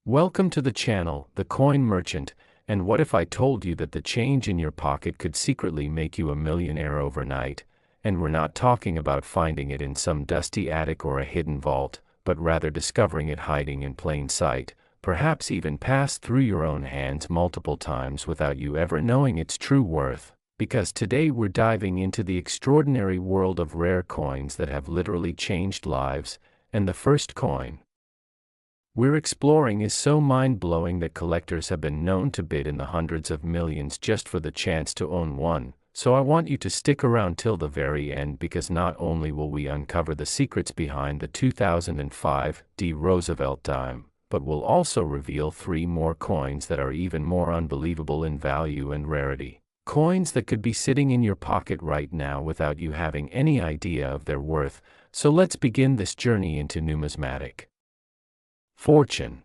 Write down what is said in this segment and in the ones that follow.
Welcome to the channel, The Coin Merchant. And what if I told you that the change in your pocket could secretly make you a millionaire overnight? And we're not talking about finding it in some dusty attic or a hidden vault, but rather discovering it hiding in plain sight, perhaps even passed through your own hands multiple times without you ever knowing its true worth. Because today we're diving into the extraordinary world of rare coins that have literally changed lives, and the first coin we're exploring is so mind-blowing that collectors have been known to bid in the hundreds of millions just for the chance to own one. So I want you to stick around till the very end, because not only will we uncover the secrets behind the 2005 Roosevelt Dime, but we'll also reveal 3 more coins that are even more unbelievable in value and rarity. Coins that could be sitting in your pocket right now without you having any idea of their worth. So let's begin this journey into numismatic fortune.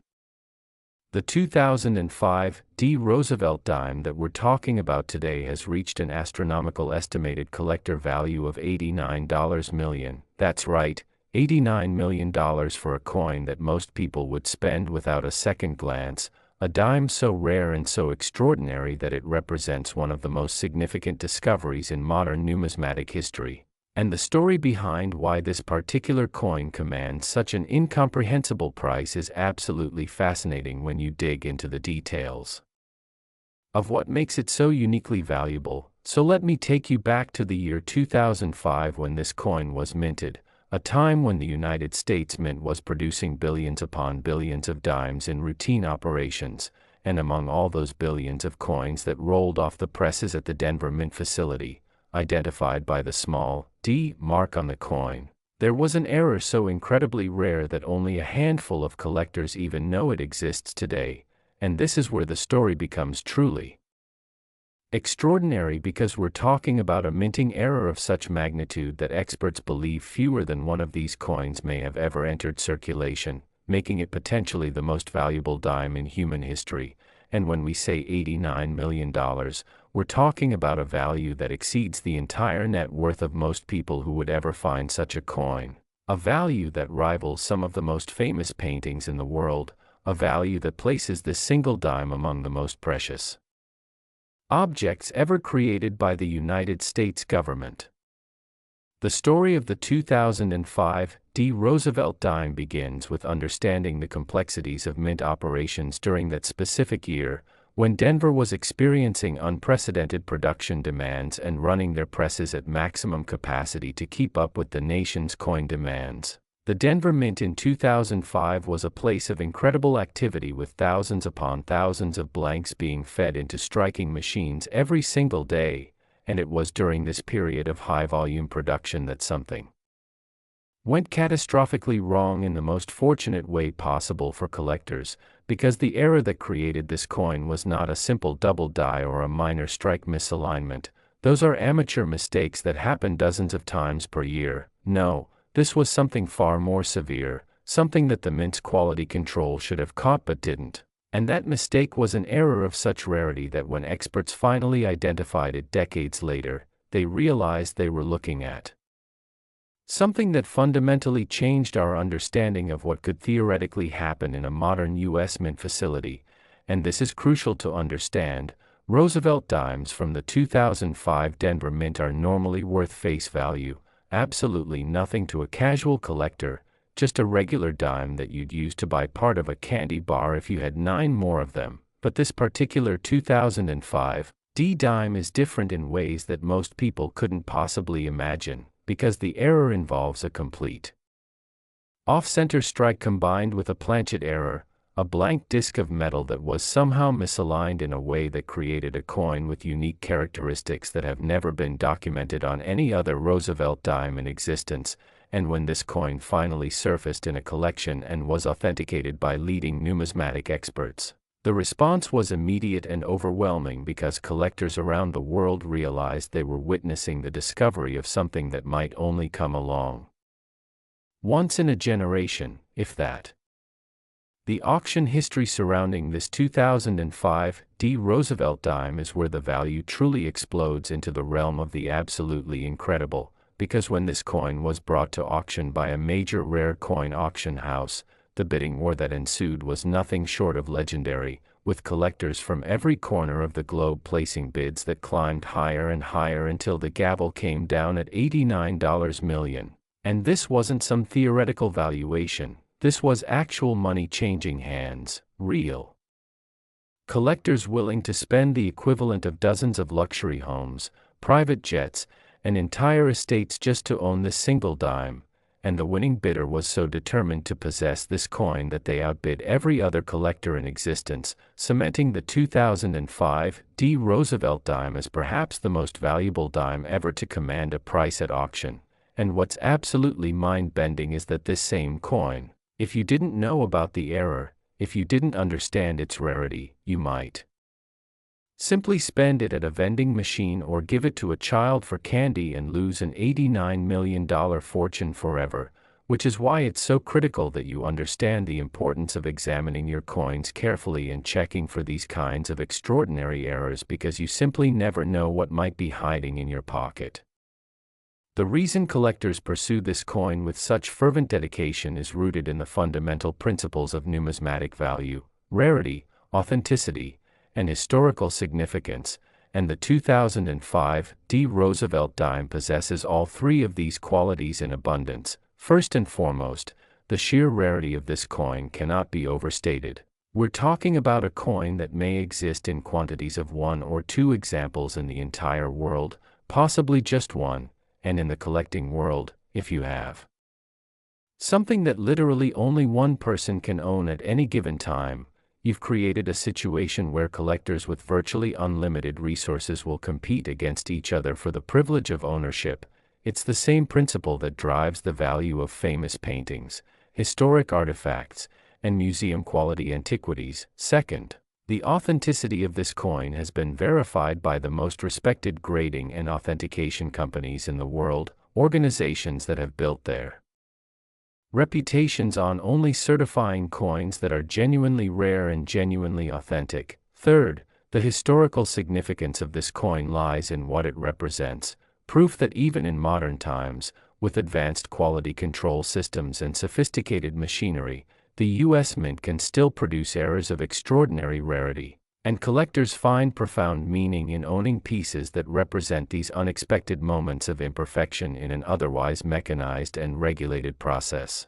The 2005 Roosevelt Dime that we're talking about today has reached an astronomical estimated collector value of $89 million. That's right, $89 million for a coin that most people would spend without a second glance, a dime so rare and so extraordinary that it represents one of the most significant discoveries in modern numismatic history. And the story behind why this particular coin commands such an incomprehensible price is absolutely fascinating when you dig into the details of what makes it so uniquely valuable. So let me take you back to the year 2005 when this coin was minted, a time when the United States Mint was producing billions upon billions of dimes in routine operations, and among all those billions of coins that rolled off the presses at the Denver Mint facility, identified by the small d mark on the coin, there was an error so incredibly rare that only a handful of collectors even know it exists today. And this is where the story becomes truly extraordinary, because we're talking about a minting error of such magnitude that experts believe fewer than one of these coins may have ever entered circulation, making it potentially the most valuable dime in human history. And when we say $89 million, we're talking about a value that exceeds the entire net worth of most people who would ever find such a coin. A value that rivals some of the most famous paintings in the world, a value that places this single dime among the most precious objects ever created by the United States government. The story of the 2005 Roosevelt Dime begins with understanding the complexities of mint operations during that specific year, when Denver was experiencing unprecedented production demands and running their presses at maximum capacity to keep up with the nation's coin demands. The Denver Mint in 2005 was a place of incredible activity, with thousands upon thousands of blanks being fed into striking machines every single day. And it was during this period of high-volume production that something went catastrophically wrong in the most fortunate way possible for collectors, because the error that created this coin was not a simple double die or a minor strike misalignment. Those are amateur mistakes that happen dozens of times per year. No, this was something far more severe, something that the Mint's quality control should have caught but didn't. And that mistake was an error of such rarity that when experts finally identified it decades later, they realized they were looking at something that fundamentally changed our understanding of what could theoretically happen in a modern U.S. Mint facility. And this is crucial to understand. Roosevelt dimes from the 2005 Denver Mint are normally worth face value absolutely nothing to a casual collector, just a regular dime that you'd use to buy part of a candy bar if you had 9 more of them. But this particular 2005 dime is different in ways that most people couldn't possibly imagine, because the error involves a complete off-center strike combined with a planchet error, a blank disc of metal that was somehow misaligned in a way that created a coin with unique characteristics that have never been documented on any other Roosevelt dime in existence. And when this coin finally surfaced in a collection and was authenticated by leading numismatic experts, the response was immediate and overwhelming, because collectors around the world realized they were witnessing the discovery of something that might only come along once in a generation, if that. The auction history surrounding this 2005 Roosevelt Dime is where the value truly explodes into the realm of the absolutely incredible, because when this coin was brought to auction by a major rare coin auction house, The bidding war that ensued was nothing short of legendary, with collectors from every corner of the globe placing bids that climbed higher and higher until the gavel came down at $89 million. And this wasn't some theoretical valuation, this was actual money changing hands, real. Collectors willing to spend the equivalent of dozens of luxury homes, private jets, and entire estates just to own this single dime, and the winning bidder was so determined to possess this coin that they outbid every other collector in existence, cementing the 2005 D. Roosevelt Dime as perhaps the most valuable dime ever to command a price at auction. And what's absolutely mind-bending is that this same coin, if you didn't know about the error, if you didn't understand its rarity, you might simply spend it at a vending machine or give it to a child for candy and lose an $89 million fortune forever, which is why it's so critical that you understand the importance of examining your coins carefully and checking for these kinds of extraordinary errors, because you simply never know what might be hiding in your pocket. The reason collectors pursue this coin with such fervent dedication is rooted in the fundamental principles of numismatic value, rarity, authenticity, and historical significance, and the 2005 D. Roosevelt Dime possesses all three of these qualities in abundance. First and foremost, the sheer rarity of this coin cannot be overstated. We're talking about a coin that may exist in quantities of 1 or 2 examples in the entire world, possibly just one, and in the collecting world, if you have something that literally only one person can own at any given time, you've created a situation where collectors with virtually unlimited resources will compete against each other for the privilege of ownership. It's the same principle that drives the value of famous paintings, historic artifacts, and museum-quality antiquities. Second, the authenticity of this coin has been verified by the most respected grading and authentication companies in the world, organizations that have built their reputations on only certifying coins that are genuinely rare and genuinely authentic. Third, the historical significance of this coin lies in what it represents, proof that even in modern times, with advanced quality control systems and sophisticated machinery, the U.S. Mint can still produce errors of extraordinary rarity, and collectors find profound meaning in owning pieces that represent these unexpected moments of imperfection in an otherwise mechanized and regulated process.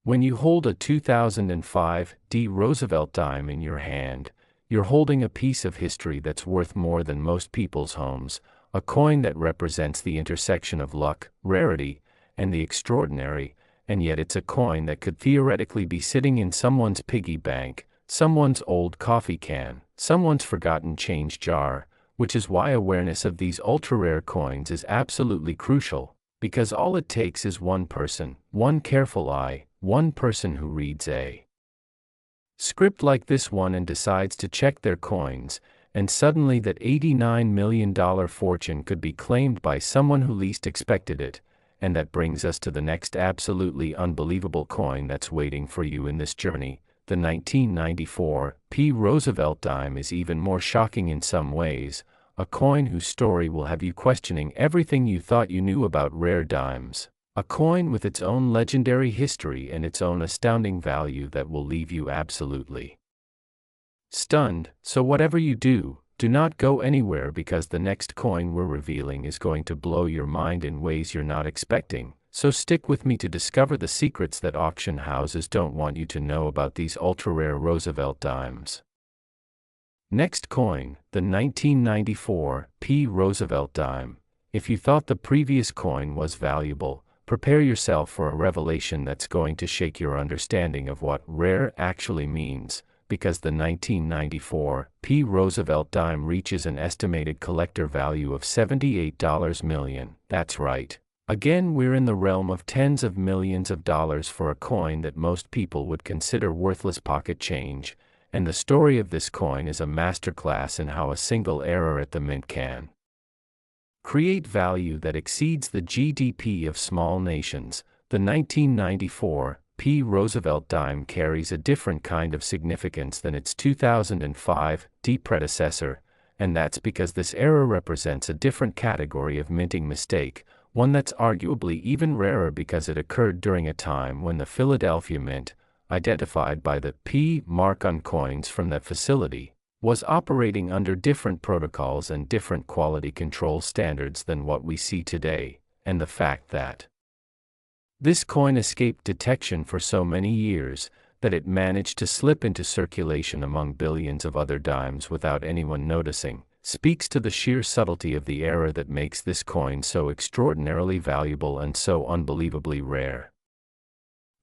When you hold a 2005 D. Roosevelt Dime in your hand, you're holding a piece of history that's worth more than most people's homes, a coin that represents the intersection of luck, rarity, and the extraordinary, and yet it's a coin that could theoretically be sitting in someone's piggy bank, someone's old coffee can, someone's forgotten change jar, which is why awareness of these ultra-rare coins is absolutely crucial, because all it takes is one person, one careful eye, one person who reads a script like this one and decides to check their coins, and suddenly that $89 million fortune could be claimed by someone who least expected it. And that brings us to the next absolutely unbelievable coin that's waiting for you in this journey. The 1994 P. Roosevelt Dime is even more shocking in some ways, a coin whose story will have you questioning everything you thought you knew about rare dimes. A coin with its own legendary history and its own astounding value that will leave you absolutely stunned. So whatever you do, do not go anywhere, because the next coin we're revealing is going to blow your mind in ways you're not expecting. So stick with me to discover the secrets that auction houses don't want you to know about these ultra-rare Roosevelt dimes. Next coin, the 1994 P. Roosevelt Dime. If you thought the previous coin was valuable, prepare yourself for a revelation that's going to shake your understanding of what rare actually means, because the 1994 P. Roosevelt Dime reaches an estimated collector value of $78 million. That's right. Again, we're in the realm of tens of millions of dollars for a coin that most people would consider worthless pocket change, and the story of this coin is a masterclass in how a single error at the mint can create value that exceeds the GDP of small nations. The 1994 P. Roosevelt Dime carries a different kind of significance than its 2005 D predecessor, and that's because this error represents a different category of minting mistake, one that's arguably even rarer because it occurred during a time when the Philadelphia Mint, identified by the P mark on coins from that facility, was operating under different protocols and different quality control standards than what we see today, and the fact that this coin escaped detection for so many years that it managed to slip into circulation among billions of other dimes without anyone noticing, speaks to the sheer subtlety of the error that makes this coin so extraordinarily valuable and so unbelievably rare.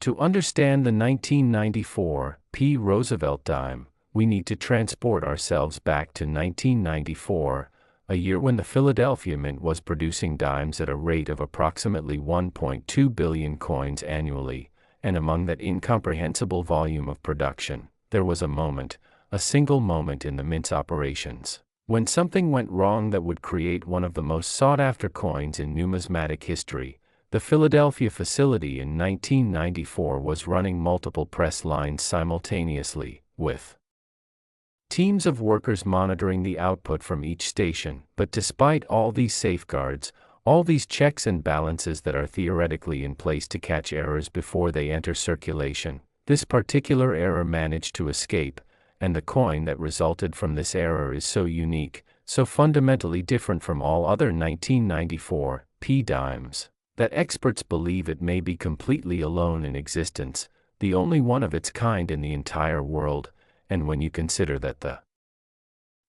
To understand the 1994 P. Roosevelt Dime, we need to transport ourselves back to 1994, a year when the Philadelphia Mint was producing dimes at a rate of approximately 1.2 billion coins annually, and among that incomprehensible volume of production, there was a moment, a single moment in the Mint's operations, when something went wrong that would create one of the most sought-after coins in numismatic history. The Philadelphia facility in 1994 was running multiple press lines simultaneously, with teams of workers monitoring the output from each station. But despite all these safeguards, all these checks and balances that are theoretically in place to catch errors before they enter circulation, this particular error managed to escape, and the coin that resulted from this error is so unique, so fundamentally different from all other 1994 P dimes, that experts believe it may be completely alone in existence, the only one of its kind in the entire world. And when you consider that the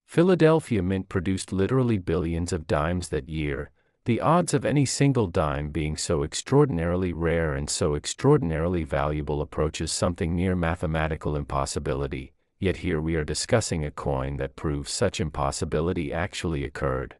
Philadelphia Mint produced literally billions of dimes that year, the odds of any single dime being so extraordinarily rare and so extraordinarily valuable approaches something near mathematical impossibility, yet here we are discussing a coin that proves such impossibility actually occurred.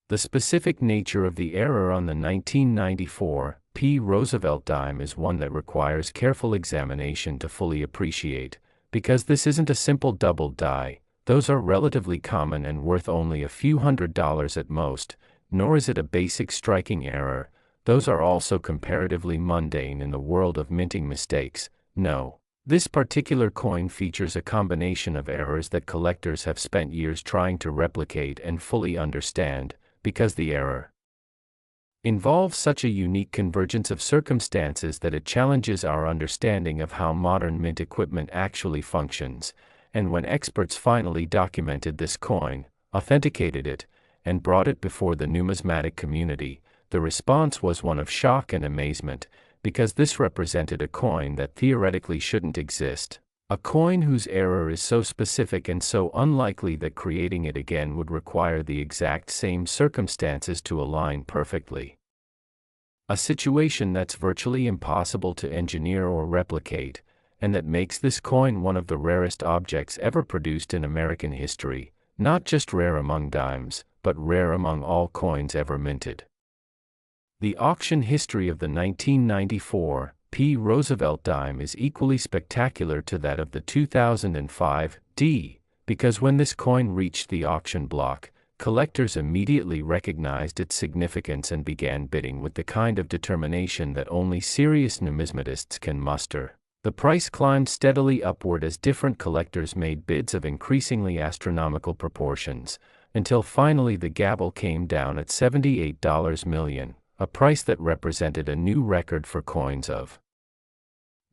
The specific nature of the error on the 1994 P. Roosevelt Dime is one that requires careful examination to fully appreciate, because this isn't a simple double die, those are relatively common and worth only a few $100s at most, nor is it a basic striking error, those are also comparatively mundane in the world of minting mistakes. No, this particular coin features a combination of errors that collectors have spent years trying to replicate and fully understand, because the error involves such a unique convergence of circumstances that it challenges our understanding of how modern mint equipment actually functions, and when experts finally documented this coin, authenticated it, and brought it before the numismatic community, the response was one of shock and amazement, because this represented a coin that theoretically shouldn't exist, a coin whose error is so specific and so unlikely that creating it again would require the exact same circumstances to align perfectly. A situation that's virtually impossible to engineer or replicate, and that makes this coin one of the rarest objects ever produced in American history, not just rare among dimes, but rare among all coins ever minted. The auction history of the 1994 P. Roosevelt Dime is equally spectacular to that of the 2005 D, because when this coin reached the auction block, collectors immediately recognized its significance and began bidding with the kind of determination that only serious numismatists can muster. The price climbed steadily upward as different collectors made bids of increasingly astronomical proportions, until finally the gavel came down at $78 million. A price that represented a new record for coins of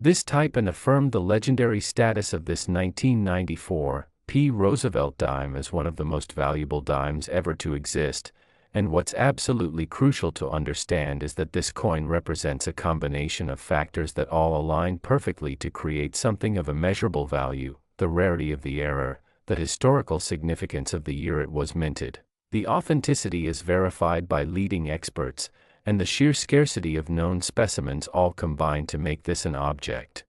this type and affirmed the legendary status of this 1994 P. Roosevelt Dime as one of the most valuable dimes ever to exist. And what's absolutely crucial to understand is that this coin represents a combination of factors that all align perfectly to create something of immeasurable value: the rarity of the error, the historical significance of the year it was minted, the authenticity is verified by leading experts, and the sheer scarcity of known specimens all combine to make this an object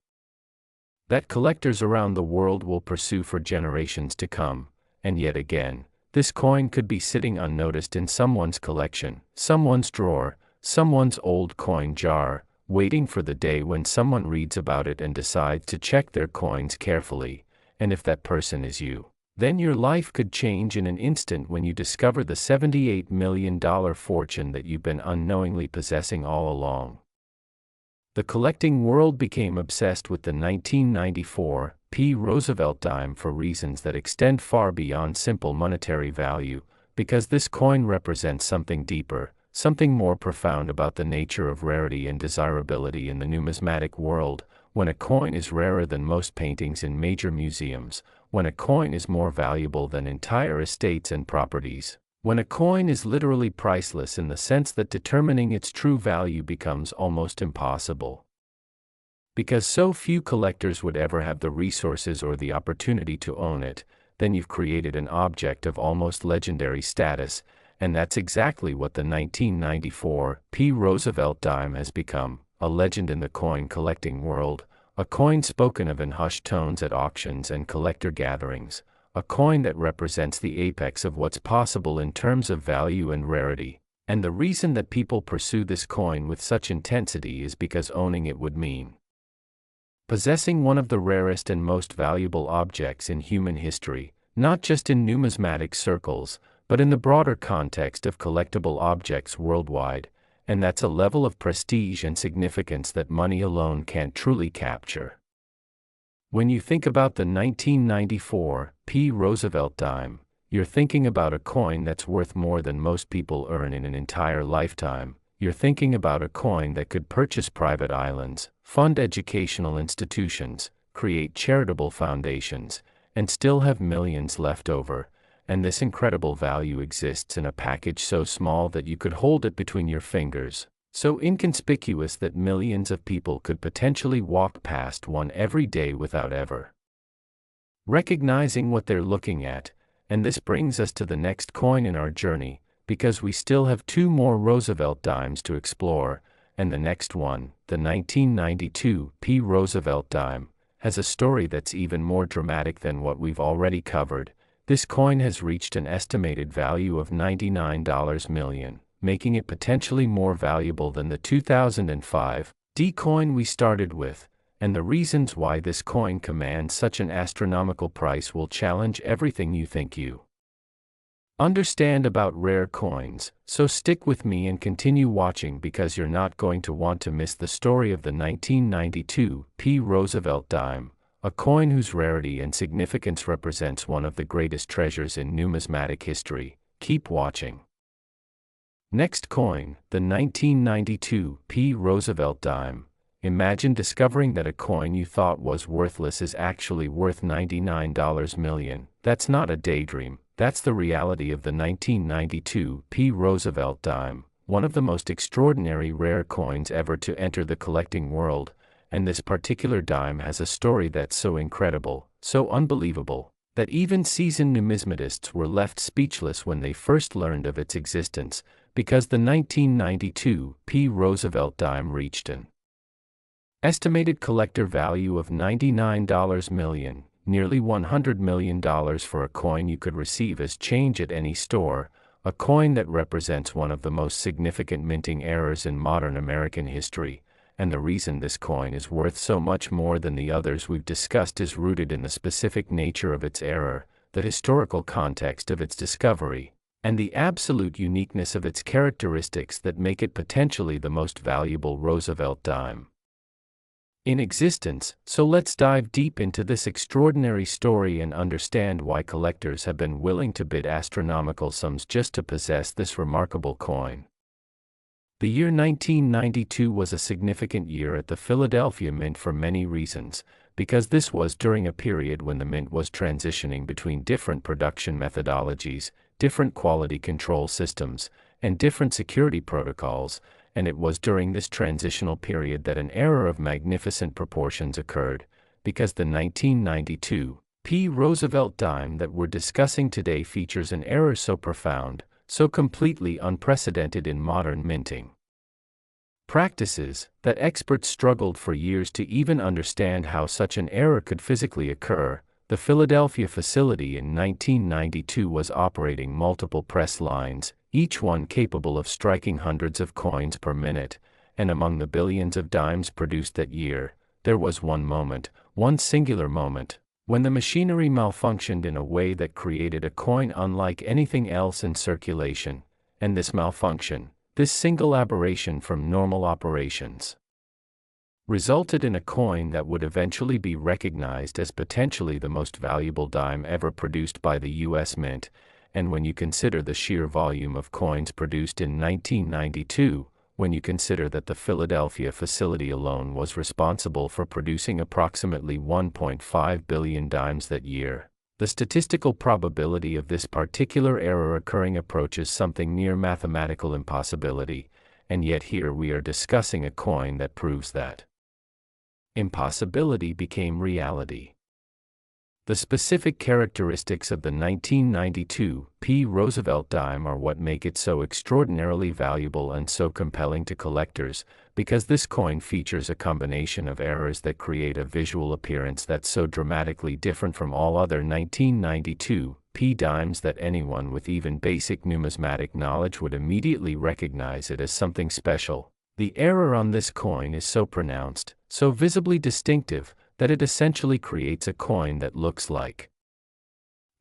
that collectors around the world will pursue for generations to come. And yet again, this coin could be sitting unnoticed in someone's collection, someone's drawer, someone's old coin jar, waiting for the day when someone reads about it and decides to check their coins carefully, and if that person is you, then your life could change in an instant when you discover the $78 million fortune that you've been unknowingly possessing all along. The collecting world became obsessed with the 1994 P. Roosevelt Dime for reasons that extend far beyond simple monetary value, because this coin represents something deeper, something more profound about the nature of rarity and desirability in the numismatic world, when a coin is rarer than most paintings in major museums, when a coin is more valuable than entire estates and properties, when a coin is literally priceless in the sense that determining its true value becomes almost impossible. Because so few collectors would ever have the resources or the opportunity to own it, then you've created an object of almost legendary status, and that's exactly what the 1994 Roosevelt Dime has become, a legend in the coin collecting world, a coin spoken of in hushed tones at auctions and collector gatherings, a coin that represents the apex of what's possible in terms of value and rarity. And the reason that people pursue this coin with such intensity is because owning it would mean possessing one of the rarest and most valuable objects in human history, not just in numismatic circles, but in the broader context of collectible objects worldwide, and that's a level of prestige and significance that money alone can't truly capture. When you think about the 1994 Roosevelt Dime, you're thinking about a coin that's worth more than most people earn in an entire lifetime. You're thinking about a coin that could purchase private islands, fund educational institutions, create charitable foundations, and still have millions left over. And this incredible value exists in a package so small that you could hold it between your fingers, so inconspicuous that millions of people could potentially walk past one every day without ever recognizing what they're looking at. And this brings us to the next coin in our journey, because we still have two more Roosevelt Dimes to explore, and the next one, the 1992 Roosevelt Dime, has a story that's even more dramatic than what we've already covered. This coin has reached an estimated value of $99 million, making it potentially more valuable than the 2005 D coin we started with, and the reasons why this coin commands such an astronomical price will challenge everything you think you understand about rare coins. So stick with me and continue watching, because you're not going to want to miss the story of the 1992 Roosevelt Dime, a coin whose rarity and significance represents one of the greatest treasures in numismatic history. Keep watching. Next coin, the 1992 Roosevelt Dime. Imagine discovering that a coin you thought was worthless is actually worth $99 million. That's not a daydream, that's the reality of the 1992 Roosevelt Dime, one of the most extraordinary rare coins ever to enter the collecting world. And this particular dime has a story that's so incredible, so unbelievable, that even seasoned numismatists were left speechless when they first learned of its existence, because the 1992 Roosevelt Dime reached an estimated collector value of $99 million, nearly $100 million for a coin you could receive as change at any store, a coin that represents one of the most significant minting errors in modern American history. And the reason this coin is worth so much more than the others we've discussed is rooted in the specific nature of its error, the historical context of its discovery, and the absolute uniqueness of its characteristics that make it potentially the most valuable Roosevelt dime in existence. So let's dive deep into this extraordinary story and understand why collectors have been willing to bid astronomical sums just to possess this remarkable coin. The year 1992 was a significant year at the Philadelphia Mint for many reasons, because this was during a period when the Mint was transitioning between different production methodologies, different quality control systems, and different security protocols, and it was during this transitional period that an error of magnificent proportions occurred, because the 1992 Roosevelt Dime that we're discussing today features an error so profound, so completely unprecedented in modern minting practices, that experts struggled for years to even understand how such an error could physically occur. The Philadelphia facility in 1992 was operating multiple press lines, each one capable of striking hundreds of coins per minute, and among the billions of dimes produced that year, there was one moment, one singular moment, when the machinery malfunctioned in a way that created a coin unlike anything else in circulation. And this malfunction, this single aberration from normal operations, resulted in a coin that would eventually be recognized as potentially the most valuable dime ever produced by the U.S. Mint. And when you consider the sheer volume of coins produced in 1992, when you consider that the Philadelphia facility alone was responsible for producing approximately 1.5 billion dimes that year. The statistical probability of this particular error occurring approaches something near mathematical impossibility, and yet here we are discussing a coin that proves that impossibility became reality. The specific characteristics of the 1992 Roosevelt Dime are what make it so extraordinarily valuable and so compelling to collectors, because this coin features a combination of errors that create a visual appearance that's so dramatically different from all other 1992 dimes that anyone with even basic numismatic knowledge would immediately recognize it as something special. The error on this coin is so pronounced, so visibly distinctive, that it essentially creates a coin that looks like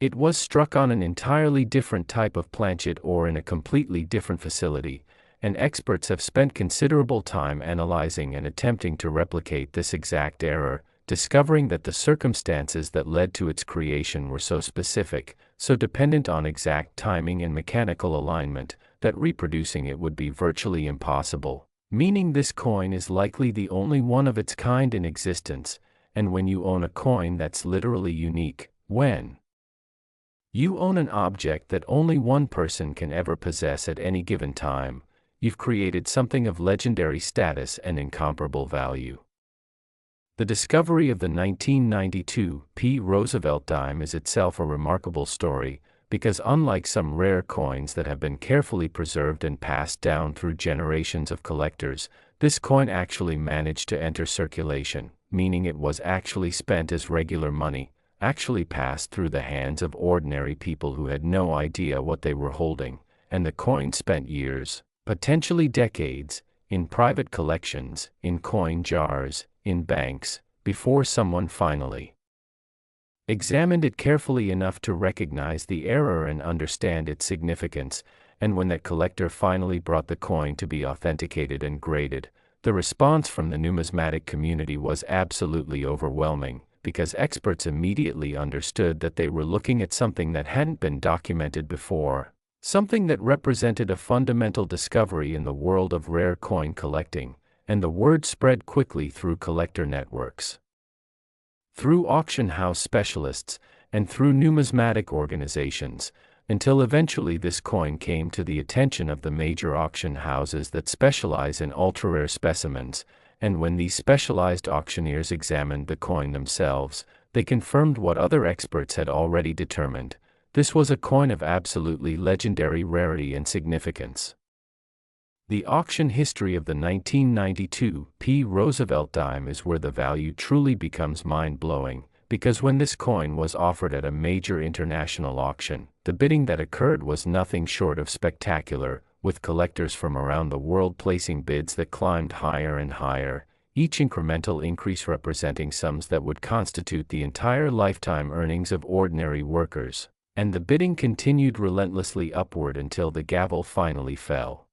it was struck on an entirely different type of planchet or in a completely different facility, and experts have spent considerable time analyzing and attempting to replicate this exact error, discovering that the circumstances that led to its creation were so specific, so dependent on exact timing and mechanical alignment, that reproducing it would be virtually impossible, meaning this coin is likely the only one of its kind in existence. And when you own a coin that's literally unique, when you own an object that only one person can ever possess at any given time, you've created something of legendary status and incomparable value. The discovery of the 1992 Roosevelt Dime is itself a remarkable story, because unlike some rare coins that have been carefully preserved and passed down through generations of collectors, this coin actually managed to enter circulation, meaning it was actually spent as regular money, actually passed through the hands of ordinary people who had no idea what they were holding, and the coin spent years, potentially decades, in private collections, in coin jars, in banks, before someone finally examined it carefully enough to recognize the error and understand its significance, and when that collector finally brought the coin to be authenticated and graded, the response from the numismatic community was absolutely overwhelming, because experts immediately understood that they were looking at something that hadn't been documented before, something that represented a fundamental discovery in the world of rare coin collecting, and the word spread quickly through collector networks, through auction house specialists, and through numismatic organizations, until eventually this coin came to the attention of the major auction houses that specialize in ultra-rare specimens, and when these specialized auctioneers examined the coin themselves, they confirmed what other experts had already determined: this was a coin of absolutely legendary rarity and significance. The auction history of the 1992 Roosevelt Dime is where the value truly becomes mind-blowing, because when this coin was offered at a major international auction, the bidding that occurred was nothing short of spectacular, with collectors from around the world placing bids that climbed higher and higher, each incremental increase representing sums that would constitute the entire lifetime earnings of ordinary workers, and the bidding continued relentlessly upward until the gavel finally fell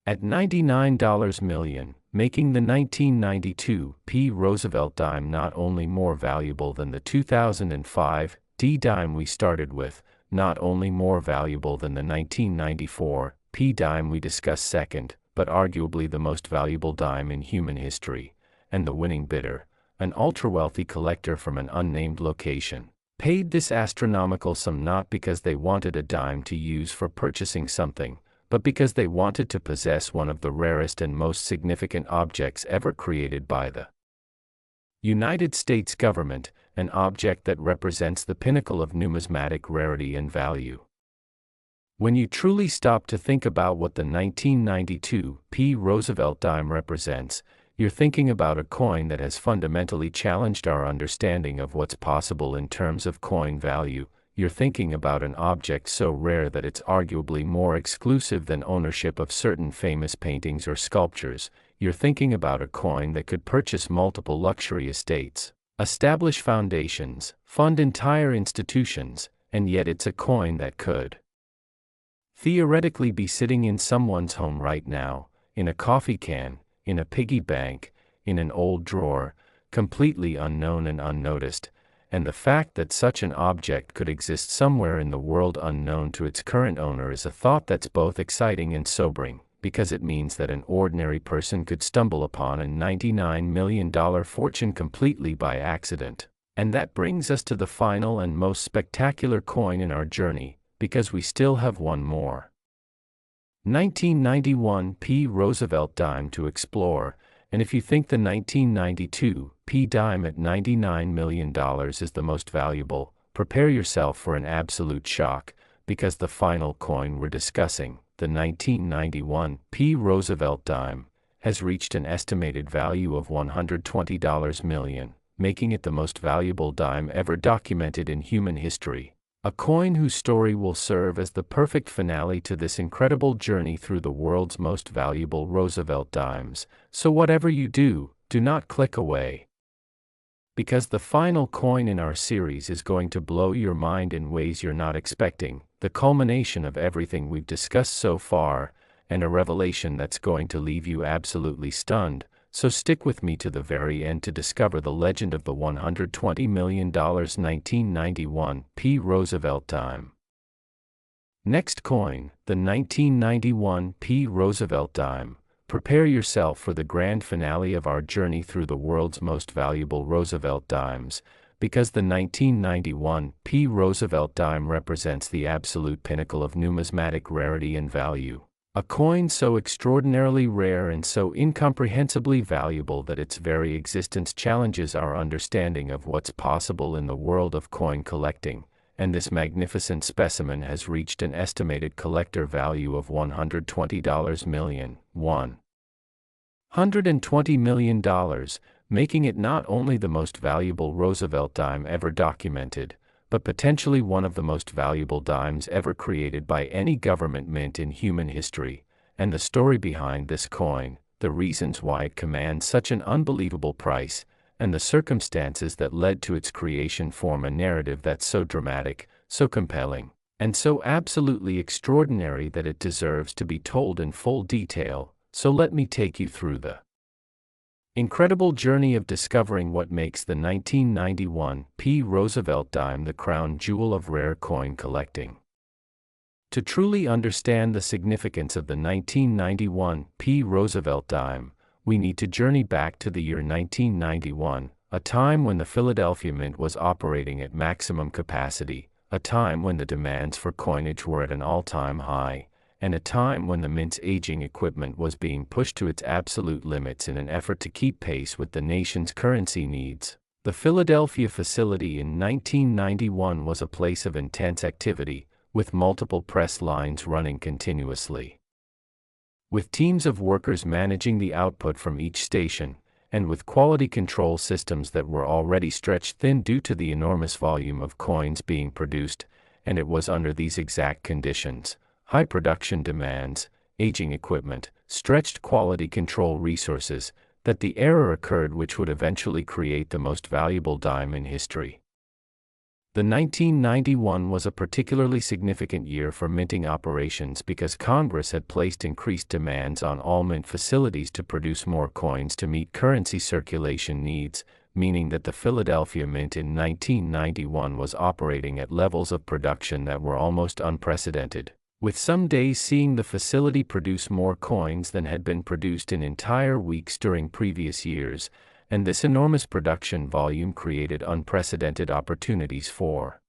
at $99 million, making the 1992 Roosevelt Dime not only more valuable than the 2005 dime we started with, not only more valuable than the 1994 dime we discussed second, but arguably the most valuable dime in human history, and the winning bidder, an ultra-wealthy collector from an unnamed location, paid this astronomical sum not because they wanted a dime to use for purchasing something, but because they wanted to possess one of the rarest and most significant objects ever created by the United States government, an object that represents the pinnacle of numismatic rarity and value. When you truly stop to think about what the 1992 Roosevelt Dime represents, you're thinking about a coin that has fundamentally challenged our understanding of what's possible in terms of coin value. You're thinking about an object so rare that it's arguably more exclusive than ownership of certain famous paintings or sculptures. You're thinking about a coin that could purchase multiple luxury estates, establish foundations, fund entire institutions, and yet it's a coin that could theoretically be sitting in someone's home right now, in a coffee can, in a piggy bank, in an old drawer, completely unknown and unnoticed. And the fact that such an object could exist somewhere in the world unknown to its current owner is a thought that's both exciting and sobering, because it means that an ordinary person could stumble upon a $99 million fortune completely by accident. And that brings us to the final and most spectacular coin in our journey, because we still have one more. 1991 P. Roosevelt Dime to explore, and if you think the 1992 P. Dime at $99 million is the most valuable, prepare yourself for an absolute shock, because the final coin we're discussing, the 1991 P. Roosevelt Dime, has reached an estimated value of $120 million, making it the most valuable dime ever documented in human history. A coin whose story will serve as the perfect finale to this incredible journey through the world's most valuable Roosevelt dimes. So whatever you do, do not click away. Because the final coin in our series is going to blow your mind in ways you're not expecting, the culmination of everything we've discussed so far, and a revelation that's going to leave you absolutely stunned. So stick with me to the very end to discover the legend of the $120 million 1991 P. Roosevelt Dime. Next coin, the 1991 P. Roosevelt Dime. Prepare yourself for the grand finale of our journey through the world's most valuable Roosevelt dimes, because the 1991 P. Roosevelt Dime represents the absolute pinnacle of numismatic rarity and value. A coin so extraordinarily rare and so incomprehensibly valuable that its very existence challenges our understanding of what's possible in the world of coin collecting, and this magnificent specimen has reached an estimated collector value of $120 million, $120 million, making it not only the most valuable Roosevelt dime ever documented, but potentially one of the most valuable dimes ever created by any government mint in human history. And the story behind this coin, the reasons why it commands such an unbelievable price, and the circumstances that led to its creation form a narrative that's so dramatic, so compelling, and so absolutely extraordinary that it deserves to be told in full detail. So let me take you through the incredible journey of discovering what makes the 1991 P. Roosevelt Dime the crown jewel of rare coin collecting. To truly understand the significance of the 1991 P. Roosevelt Dime, we need to journey back to the year 1991, a time when the Philadelphia Mint was operating at maximum capacity, a time when the demands for coinage were at an all-time high, and a time when the mint's aging equipment was being pushed to its absolute limits in an effort to keep pace with the nation's currency needs. The Philadelphia facility in 1991 was a place of intense activity, with multiple press lines running continuously. With teams of workers managing the output from each station, and with quality control systems that were already stretched thin due to the enormous volume of coins being produced, and it was under these exact conditions, high production demands, aging equipment, stretched quality control resources, that the error occurred which would eventually create the most valuable dime in history. The 1991 was a particularly significant year for minting operations because Congress had placed increased demands on all mint facilities to produce more coins to meet currency circulation needs, meaning that the Philadelphia Mint in 1991 was operating at levels of production that were almost unprecedented, with some days seeing the facility produce more coins than had been produced in entire weeks during previous years, and this enormous production volume created unprecedented opportunities for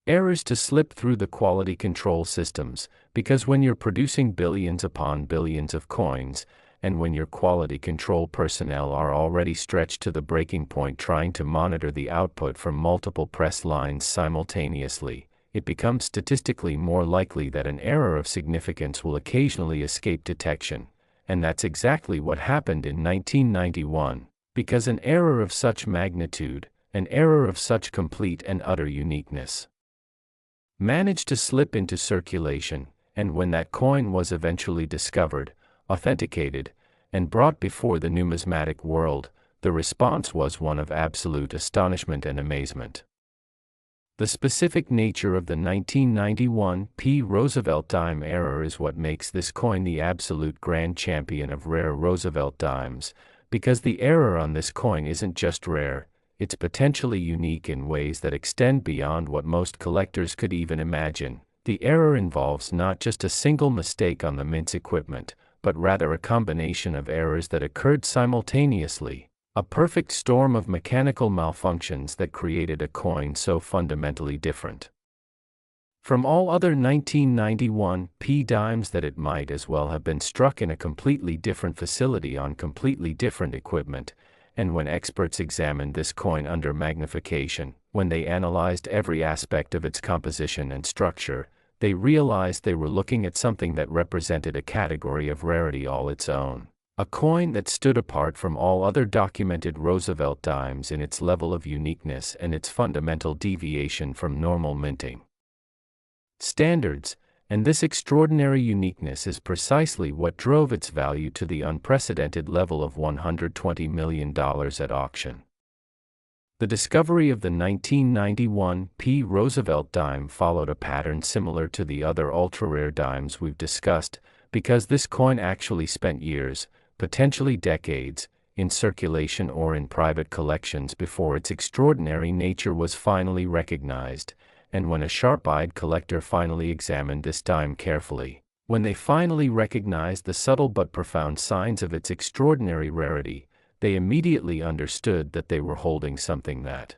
errors to slip through the quality control systems, because when you're producing billions upon billions of coins, and when your quality control personnel are already stretched to the breaking point trying to monitor the output from multiple press lines simultaneously, it becomes statistically more likely that an error of significance will occasionally escape detection, and that's exactly what happened in 1991, because an error of such magnitude, an error of such complete and utter uniqueness, managed to slip into circulation, and when that coin was eventually discovered, authenticated, and brought before the numismatic world, the response was one of absolute astonishment and amazement. The specific nature of the 1991 P. Roosevelt Dime error is what makes this coin the absolute grand champion of rare Roosevelt dimes, because the error on this coin isn't just rare, it's potentially unique in ways that extend beyond what most collectors could even imagine, The error involves not just a single mistake on the mint's equipment, but rather a combination of errors that occurred simultaneously, a perfect storm of mechanical malfunctions that created a coin so fundamentally different from all other 1991 P dimes that it might as well have been struck in a completely different facility on completely different equipment. And when experts examined this coin under magnification, when they analyzed every aspect of its composition and structure, they realized they were looking at something that represented a category of rarity all its own. A coin that stood apart from all other documented Roosevelt dimes in its level of uniqueness and its fundamental deviation from normal minting standards, and this extraordinary uniqueness is precisely what drove its value to the unprecedented level of $120 million at auction. The discovery of the 1991 P. Roosevelt dime followed a pattern similar to the other ultra-rare dimes we've discussed, because this coin actually spent years, potentially decades, in circulation or in private collections before its extraordinary nature was finally recognized. And when a sharp-eyed collector finally examined this dime carefully, when they finally recognized the subtle but profound signs of its extraordinary rarity, they immediately understood that they were holding something that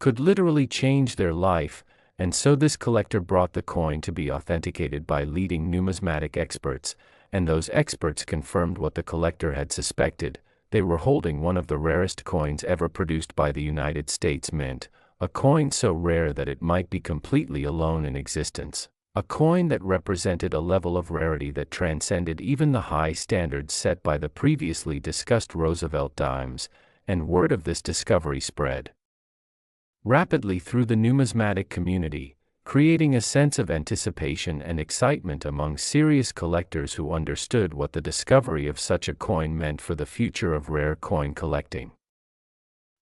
could literally change their life, and so this collector brought the coin to be authenticated by leading numismatic experts, and those experts confirmed what the collector had suspected. They were holding one of the rarest coins ever produced by the United States Mint, a coin so rare that it might be completely alone in existence, a coin that represented a level of rarity that transcended even the high standards set by the previously discussed Roosevelt dimes, and word of this discovery spread rapidly through the numismatic community, creating a sense of anticipation and excitement among serious collectors who understood what the discovery of such a coin meant for the future of rare coin collecting.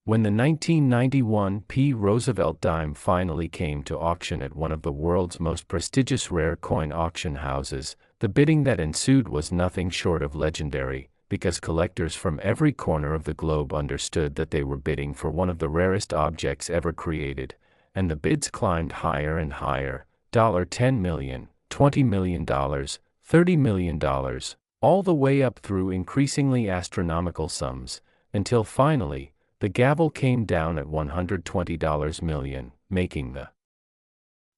When the 1991 P. Roosevelt dime finally came to auction at one of the world's most prestigious rare coin auction houses, the bidding that ensued was nothing short of legendary, because collectors from every corner of the globe understood that they were bidding for one of the rarest objects ever created, and the bids climbed higher and higher, $10 million, $20 million, $30 million, all the way up through increasingly astronomical sums, until finally, the gavel came down at $120 million, making the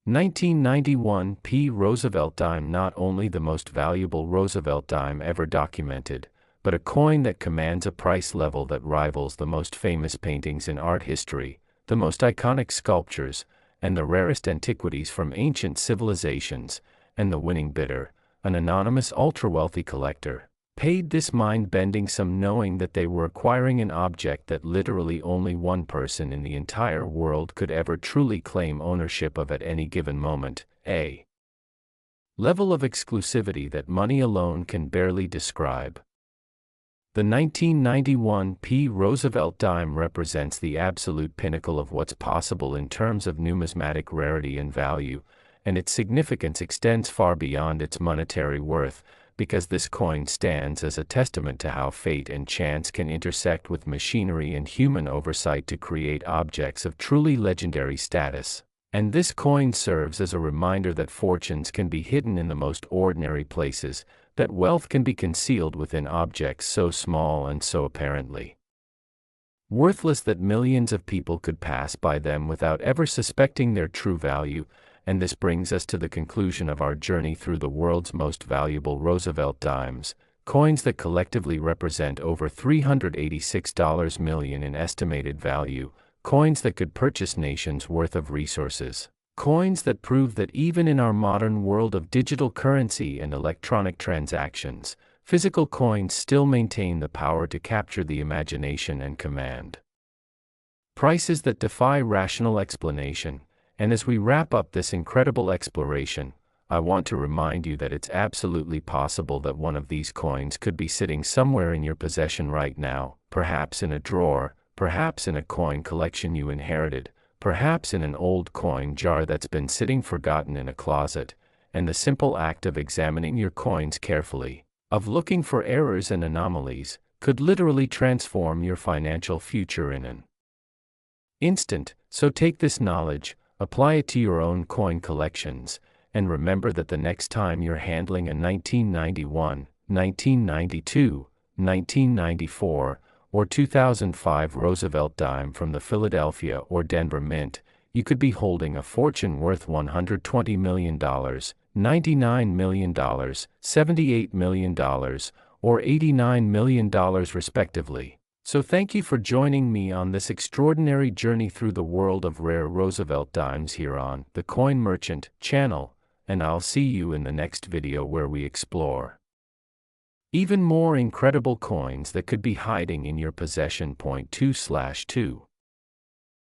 1991 P. Roosevelt dime not only the most valuable Roosevelt dime ever documented, but a coin that commands a price level that rivals the most famous paintings in art history, the most iconic sculptures, and the rarest antiquities from ancient civilizations. And the winning bidder, an anonymous ultra-wealthy collector, paid this mind-bending sum knowing that they were acquiring an object that literally only one person in the entire world could ever truly claim ownership of at any given moment, a level of exclusivity that money alone can barely describe. The 1991 P. Roosevelt dime represents the absolute pinnacle of what's possible in terms of numismatic rarity and value, and its significance extends far beyond its monetary worth, because this coin stands as a testament to how fate and chance can intersect with machinery and human oversight to create objects of truly legendary status. And this coin serves as a reminder that fortunes can be hidden in the most ordinary places, that wealth can be concealed within objects so small and so apparently worthless that millions of people could pass by them without ever suspecting their true value. And this brings us to the conclusion of our journey through the world's most valuable Roosevelt dimes, coins that collectively represent over $386 million in estimated value, coins that could purchase nations' worth of resources, coins that prove that even in our modern world of digital currency and electronic transactions, physical coins still maintain the power to capture the imagination and command prices that defy rational explanation. And as we wrap up this incredible exploration, I want to remind you that it's absolutely possible that one of these coins could be sitting somewhere in your possession right now, perhaps in a drawer, perhaps in a coin collection you inherited, perhaps in an old coin jar that's been sitting forgotten in a closet. And the simple act of examining your coins carefully, of looking for errors and anomalies, could literally transform your financial future in an instant. So take this knowledge, apply it to your own coin collections, and remember that the next time you're handling a 1991, 1992, 1994, or 2005 Roosevelt Dime from the Philadelphia or Denver Mint, you could be holding a fortune worth $120 million, $99 million, $78 million, or $89 million respectively. So thank you for joining me on this extraordinary journey through the world of rare Roosevelt Dimes here on the Coin Merchant channel, and I'll see you in the next video where we explore even more incredible coins that could be hiding in your possession. 2/2